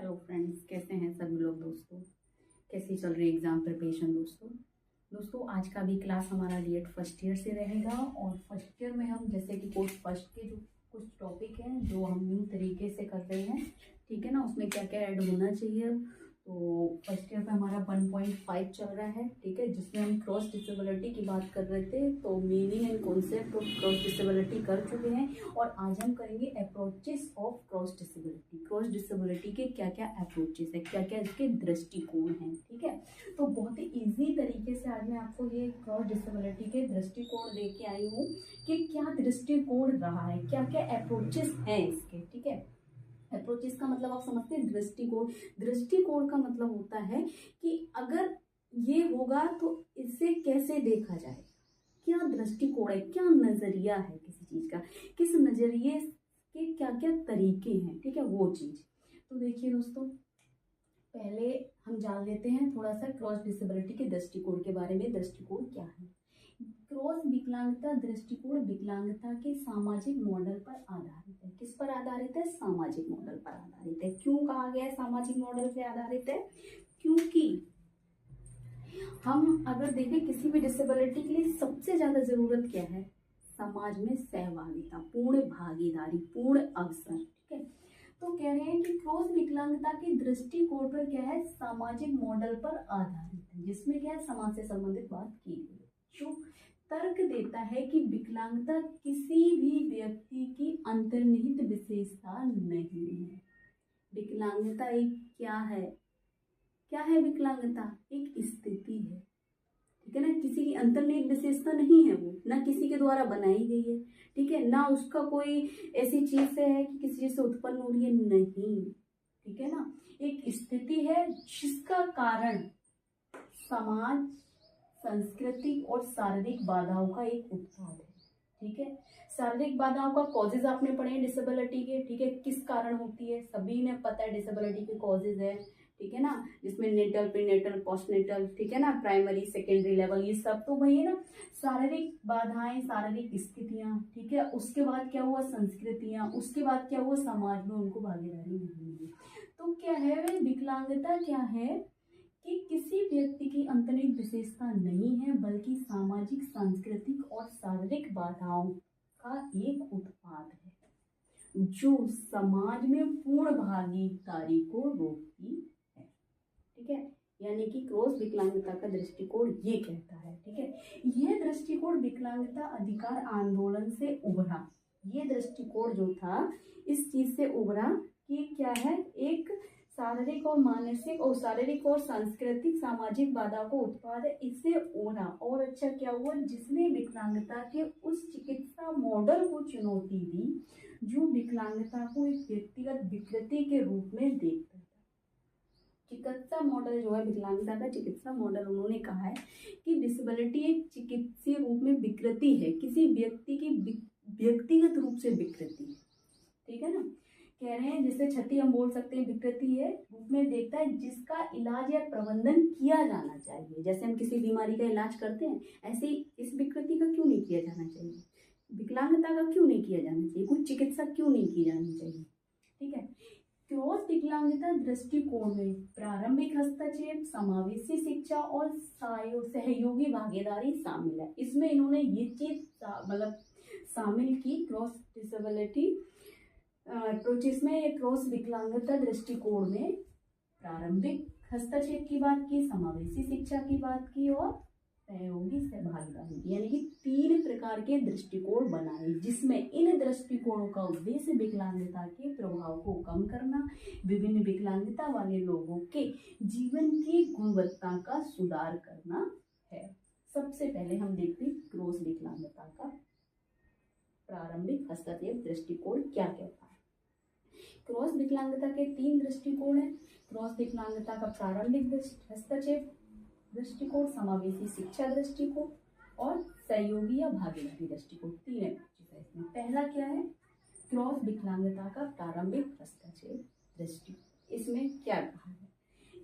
Hello friends, कैसे हैं सभी लोग। दोस्तों, कैसी चल रही एग्ज़ाम प्रिपरेशन। दोस्तों आज का भी क्लास हमारा डीएड फर्स्ट ईयर से रहेगा। और फर्स्ट ईयर में हम जैसे कि कोर्स फर्स्ट के जो कुछ टॉपिक हैं जो हम न्यू तरीके से कर रहे हैं, ठीक है ना, उसमें क्या क्या ऐड होना चाहिए। तो फर्स्ट ईयर पे हमारा 1.5 चल रहा है, ठीक है, जिसमें हम क्रॉस डिसेबिलिटी की बात कर रहे थे। तो meaning and concept of cross disability कर चुके हैं और आज हम करेंगे approaches of cross disability. Cross disability के क्या क्या अप्रोचेस है, क्या क्या इसके दृष्टिकोण हैं, ठीक है। तो बहुत ही ईजी तरीके से आज मैं आपको ये क्रॉस डिसेबिलिटी के दृष्टिकोण दे के आई हूँ कि क्या दृष्टिकोण रहा है, क्या क्या अप्रोचेस हैं इसके, ठीक है। अप्रोचेस का मतलब आप समझते हैं दृष्टिकोण। दृष्टिकोण का मतलब होता है कि अगर ये होगा तो इसे कैसे देखा जाए, क्या दृष्टिकोण है, क्या नजरिया है किसी चीज का, किस नजरिए के क्या क्या तरीके हैं, ठीक है, वो चीज। तो देखिए दोस्तों, पहले हम जान लेते हैं थोड़ा सा क्रॉस डिसेबिलिटी के दृष्टिकोण के बारे में। दृष्टिकोण क्या है? क्रॉस विकलांगता दृष्टिकोण विकलांगता के सामाजिक मॉडल पर आधारित है। किस पर आधारित है? सामाजिक मॉडल पर आधारित है। क्यों कहा गया है सामाजिक मॉडल पे आधारित है? क्योंकि हम अगर देखें किसी भी डिसेबिलिटी के लिए सबसे ज्यादा जरूरत क्या है? समाज में सहभागिता, पूर्ण भागीदारी, पूर्ण अवसर, ठीक है। तो कह रहे हैं कि क्रॉस विकलांगता के दृष्टिकोण पर क्या है? सामाजिक मॉडल पर आधारित है, जिसमें क्या है? समाज से संबंधित बात की गई है। जो तर्क देता है कि विकलांगता किसी भी व्यक्ति की अंतर्निहित विशेषता नहीं है। विकलांगता एक क्या है? क्या है विकलांगता? एक स्थिति है, ठीक है ना। किसी की अंतर्निहित विशेषता नहीं है, वो ना किसी के द्वारा बनाई गई है, ठीक है, ना उसका कोई ऐसी चीज से है कि किसी चीज से उत्पन्न हो रही है, नहीं, ठीक है ना। एक स्थिति है जिसका कारण समाज, सांस्कृतिक और शारीरिक बाधाओं का एक उत्पाद है, ठीक है। शारीरिक बाधाओं का कॉजेज आपने पढ़े हैं डिसेबिलिटी के, ठीक है, किस कारण होती है, सभी ने पता है डिसेबिलिटी के कॉजेज है, ठीक है ना, जिसमें नेटल, प्रीनेटल, पोस्टनेटल, ठीक है ना, प्राइमरी सेकेंडरी लेवल, ये सब तो वही है ना। शारीरिक बाधाएं, शारीरिक स्थितियां, ठीक है, उसके बाद क्या हुआ? संस्कृतियां, उसके बाद क्या हुआ? समाज में उनको भागीदारी नहीं मिली। तो क्या है विकलांगता? क्या है कि किसी व्यक्ति की अंतर्निहित विशेषता नहीं है, बल्कि सामाजिक, सांस्कृतिक और शारीरिक बाधाओं का एक उत्पाद है जो समाज में पूर्ण भागीदारी को रोकती है, ठीक है। यानी कि क्रॉस विकलांगता का दृष्टिकोण ये कहता है, ठीक है। यह दृष्टिकोण विकलांगता अधिकार आंदोलन से उभरा। ये दृष्टिकोण जो था इस चीज से उभरा कि क्या है? एक शारीरिक और मानसिक और शारीरिक और सांस्कृतिक सामाजिक बाधा को उत्पाद है, इससे उभरा। और अच्छा क्या हुआ? जिसने विकलांगता के उस चिकित्सा मॉडल को चुनौती दी जो विकलांगता को एक व्यक्तिगत विकृति के रूप में देखता था। चिकित्सा मॉडल जो है विकलांगता का चिकित्सा मॉडल, उन्होंने कहा है कि डिसेबिलिटी एक चिकित्सीय रूप में विकृति है, किसी व्यक्ति की व्यक्तिगत रूप से विकृति है, ठीक है ना। कह रहे हैं जैसे क्षति हम बोल सकते हैं विकृति है रूप में देखता है जिसका इलाज या प्रबंधन किया जाना चाहिए। जैसे हम किसी बीमारी का इलाज करते हैं, ऐसे ही इस विकृति का क्यों नहीं किया जाना चाहिए? विकलांगता का क्यों नहीं किया जाना चाहिए? कुछ चिकित्सा क्यों नहीं की जानी चाहिए, ठीक है। क्रॉस विकलांगता दृष्टिकोण में प्रारंभिक हस्तक्षेप, समावेशी शिक्षा और सहयोगी भागीदारी शामिल है। इसमें इन्होंने ये चीज मतलब शामिल की क्रॉस डिसेबिलिटी अप्रोचेस में। ये क्रॉस विकलांगता दृष्टिकोण में प्रारंभिक हस्तक्षेप की बात की, समावेशी शिक्षा की बात की और सहयोगी भागीदारी की, यानी कि 3 प्रकार के दृष्टिकोण बनाए, जिसमें इन दृष्टिकोणों का उद्देश्य विकलांगता के प्रभाव को कम करना, विभिन्न विकलांगता वाले लोगों के जीवन की गुणवत्ता का सुधार करना है। सबसे पहले हम देखते हैं क्रॉस विकलांगता का प्रारंभिक हस्तक्षेप दृष्टिकोण क्या कहता है। क्रॉस विकलांगता के 3 दृष्टिकोण हैं। क्रॉस विकलांगता का प्रारंभिक हस्तक्षेप दृष्टिकोण, समावेशी शिक्षा दृष्टिकोण और सहयोगी या भागीदारी दृष्टिकोण, 3 अप्रोचेस है इसमें। पहला क्या है? क्रॉस विकलांगता का प्रारंभिक हस्तक्षेप दृष्टिकोण। इसमें क्या कहा है?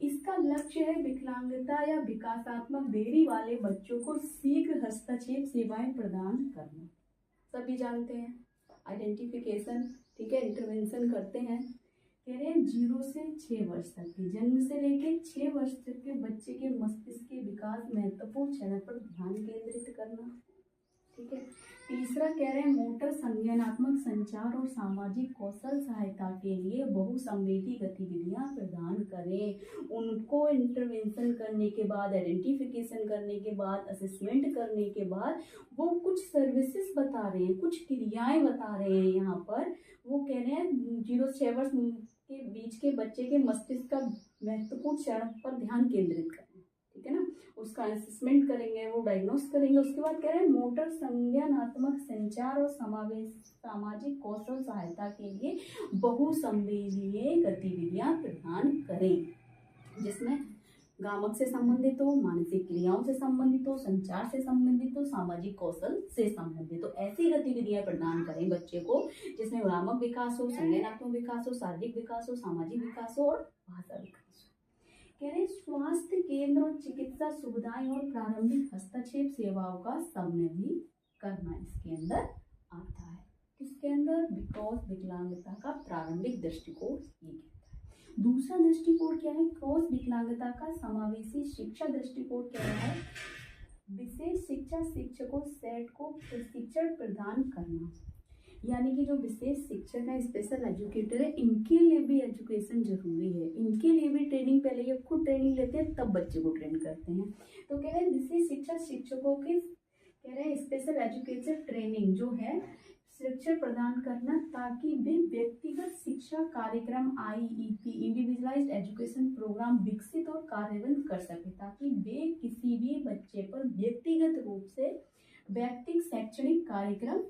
इसका लक्ष्य है विकलांगता या विकासात्मक देरी वाले बच्चों को शीघ्र हस्तक्षेप सेवाएं प्रदान करना। सभी जानते हैं आइडेंटिफिकेशन, ठीक है, इंटरवेंशन करते हैं कह रहे हैं 0 से 6 वर्ष तक के, जन्म से लेके 6 वर्ष तक के बच्चे के मस्तिष्क के विकास महत्वपूर्ण चरण पर ध्यान केंद्रित करना। ठीक है। तीसरा कह रहे हैं मोटर संज्ञानात्मक संचार और सामाजिक कौशल सहायता के लिए बहुसंवेदी गतिविधियां प्रदान करें। उनको इंटरवेंशन करने के बाद, आइडेंटिफिकेशन करने के बाद, असेसमेंट करने के बाद वो कुछ सर्विसेज बता रहे हैं, कुछ क्रियाएं बता रहे हैं। यहाँ पर वो कह रहे हैं 0 से 6 वर्ष के बीच के बच्चे के मस्तिष्क का महत्वपूर्ण चरण पर ध्यान केंद्रित करें। ठीक है ना, उसका असेसमेंट करेंगे, वो डायग्नोस करेंगे। उसके बाद कह रहे हैं मोटर संज्ञानात्मक संचार और सामाजिक कौशल सहायता के लिए बहुसंवेदीय गतिविधियां प्रदान करें, जिसमें गामक से संबंधित हो, मानसिक क्रियाओं से संबंधित हो, संचार से संबंधित हो, सामाजिक कौशल से संबंधित हो। ऐसी गतिविधियां प्रदान करें बच्चे को जिसमें गामक विकास हो, संज्ञानात्मक विकास हो, शारीरिक विकास हो, सामाजिक विकास हो और भाषा विकास हो। कह रहे हैं स्वास्थ्य केंद्र और चिकित्सा सुविधाएं और प्रारंभिक हस्तक्षेप सेवाओं का समन्वय भी करना इसके अंदर आता है। किसके अंदर? क्रॉस विकलांगता का प्रारंभिक दृष्टिकोण ये कहता है। दूसरा दृष्टिकोण क्या है? क्रॉस विकलांगता का समावेशी शिक्षा दृष्टिकोण क्या है? विशेष शिक्षा शिक्षकों सेट को प्रशिक्षण प्रदान करना, यानी कि जो विशेष शिक्षक है, स्पेशल एजुकेटर है, इनके लिए भी एजुकेशन जरूरी है, इनके लिए भी ट्रेनिंग, पहले ये खुद ट्रेनिंग लेते हैं तब बच्चे को ट्रेन करते हैं। तो कह रहे हैं विशेष शिक्षा शिक्षकों के, कह रहे हैं स्पेशल एजुकेटर ट्रेनिंग जो है शिक्षा प्रदान करना, ताकि वे व्यक्तिगत शिक्षा कार्यक्रम IEP इंडिविजुअलाइज्ड एजुकेशन प्रोग्राम विकसित और कार्यान्वित कर सके, ताकि वे किसी भी बच्चे पर व्यक्तिगत रूप से व्यक्तिगत शैक्षणिक कार्यक्रम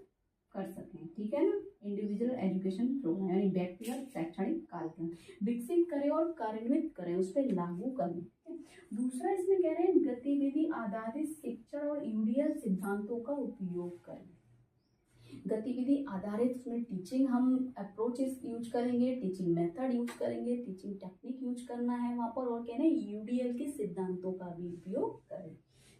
कर सकें। ठीक है ना, इंडिविजुअल एजुकेशन प्रोग्राम यानी व्यक्तिगत शैक्षणिक कार्यक्रम विकसित करें और कार्यान्वित करें, उस पर लागू करें। दूसरा इसमें कह रहे हैं गतिविधि आधारित शिक्षण और UDL सिद्धांतों का उपयोग करें। गतिविधि आधारित उसमें टीचिंग हम अप्रोचेस यूज करेंगे, टीचिंग मेथड यूज करेंगे, टीचिंग टेक्निक यूज करना है वहाँ पर, और कह रहे हैं UDL के सिद्धांतों का भी उपयोग करें।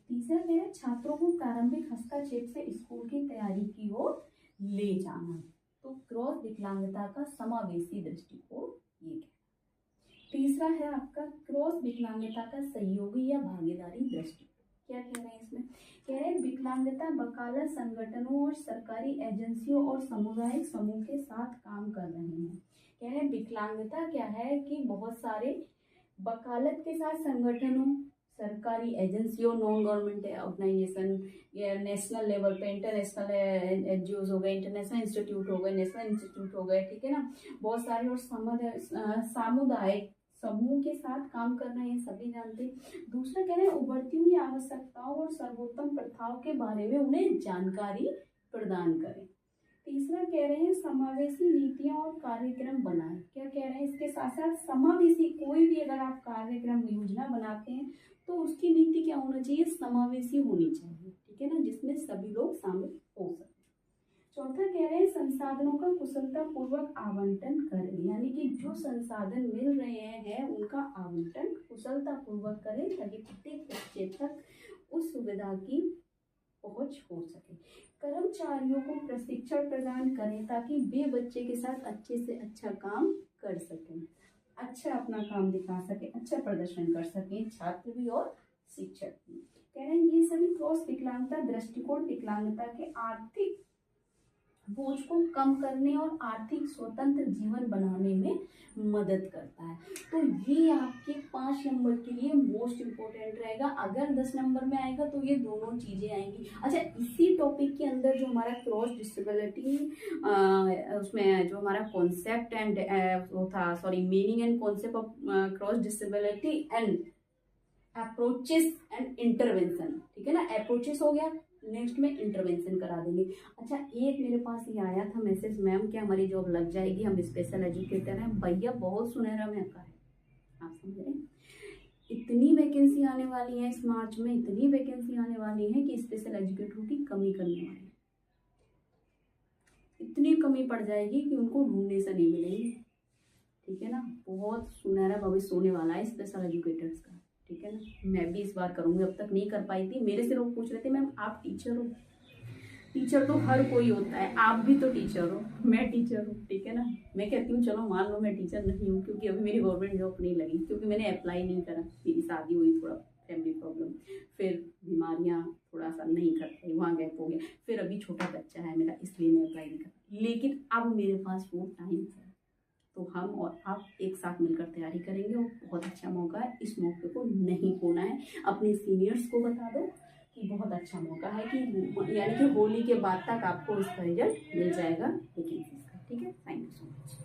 तीसरा कह रहे हैं छात्रों को प्रारंभिक हस्तक्षेप से स्कूल की तैयारी की ओर ले जाना। तो क्रॉस विकलांगता का समावेशी दृष्टिकोण ये कहता है। तीसरा है आपका क्रॉस विकलांगता का सहयोगी या भागीदारी दृष्टिकोण। क्या कह रहे हैं इसमें? कह रहे हैं विकलांगता वकालत संगठनों और सरकारी एजेंसियों और सामुदायिक समूह के साथ काम कर रहे हैं। कह रहे हैं विकलांगता क्या है कि बहुत सारे वकालत के साथ संगठनों, सरकारी एजेंसियों, नॉन गवर्नमेंट ऑर्गेनाइजेशन या नेशनल लेवल पे इंटरनेशनल NGOs हो गए, इंटरनेशनल इंस्टीट्यूट हो गए, नेशनल इंस्टीट्यूट हो गए, ठीक है ना, बहुत सारे, और सामुदायिक समूह के साथ काम कर रहे हैं, सभी जानते हैं। दूसरा कह रहे हैं उभरती हुई आवश्यकताओं और सर्वोत्तम प्रथाओं के बारे में उन्हें जानकारी प्रदान करें। तीसरा कह रहे हैं समावेशी नीतियां और कार्यक्रम बनाएं। क्या कह रहे हैं? इसके साथ साथ समावेशी, कोई भी अगर आप कार्यक्रम योजना बनाते हैं तो उसकी नीति क्या होना चाहिए? समावेशी होनी चाहिए। ठीक है ना, जिसमें सभी लोग शामिल हो सके। चौथा कह रहे हैं संसाधनों का कुशलता पूर्वक आवंटन करें, यानी कि जो संसाधन मिल रहे हैं उनका आवंटन कुशलता पूर्वक करें, ताकि प्रत्येक बच्चे तक उस सुविधा की पहुंच हो सके। कर्मचारियों को प्रशिक्षण प्रदान करें ताकि वे बच्चे के साथ अच्छे से अच्छा काम कर सकें, अच्छा अपना काम दिखा सके, अच्छा प्रदर्शन कर सके, छात्र भी और शिक्षक भी। कह रहे हैं ये सभी क्रॉस विकलांगता दृष्टिकोण विकलांगता के आर्थिक बोझ को कम करने और आर्थिक स्वतंत्र जीवन बनाने में मदद करता है। तो ये आपके 5 नंबर के लिए मोस्ट इम्पोर्टेंट रहेगा। अगर 10 नंबर में आएगा तो ये दोनों चीजें आएंगी। अच्छा, इसी टॉपिक के अंदर जो हमारा क्रॉस डिसेबिलिटी, उसमें जो हमारा कॉन्सेप्ट एंड वो था, sorry, meaning and concept of cross disability and approaches and intervention, ठीक है ना, अप्रोचेस हो गया, नेक्स्ट में इंटरवेंशन करा देंगे। अच्छा, एक मेरे पास ये आया था मैसेज, मैम क्या हमारी जॉब लग जाएगी, हम स्पेशल एजुकेटर हैं। भैया बहुत सुनहरा मौका है, आप समझ रहे हैं। इतनी वैकेंसी आने वाली है इस मार्च में, इतनी वैकेंसी आने वाली है कि स्पेशल एजुकेटरों की कमी करने वाली है, इतनी कमी पड़ जाएगी कि उनको ढूंढने से नहीं मिलेंगे। ठीक है ना, बहुत सुनहरा भविष्य होने वाला है स्पेशल एजुकेटर्स का। ठीक है ना, मैं भी इस बार करूँगी, अब तक नहीं कर पाई थी। मेरे से लोग पूछ रहे थे मैम आप टीचर हो, टीचर तो हर कोई होता है, आप भी तो टीचर हो, मैं टीचर हूँ, ठीक है ना। मैं कहती हूँ चलो मान लो मैं टीचर नहीं हूँ, क्योंकि अभी मेरी गवर्नमेंट जॉब नहीं लगी, क्योंकि मैंने अप्लाई नहीं करा, मेरी शादी हुई, थोड़ा फैमिली प्रॉब्लम, फिर बीमारियाँ, थोड़ा सा नहीं कर पाई, वहाँ गैप हो गया, फिर अभी छोटा बच्चा है मेरा, इसलिए मैं अप्लाई नहीं कर पाई। लेकिन अब मेरे पास वो टाइम है, तो हम और आप एक साथ मिलकर तैयारी करेंगे, और बहुत अच्छा मौका है, इस मौके को नहीं खोना है। अपने सीनियर्स को बता दो कि बहुत अच्छा मौका है, कि यानी कि होली के बाद तक आपको इसका रिजल्ट मिल जाएगा वैकेंसीज का, ठीक है। Thank you so much.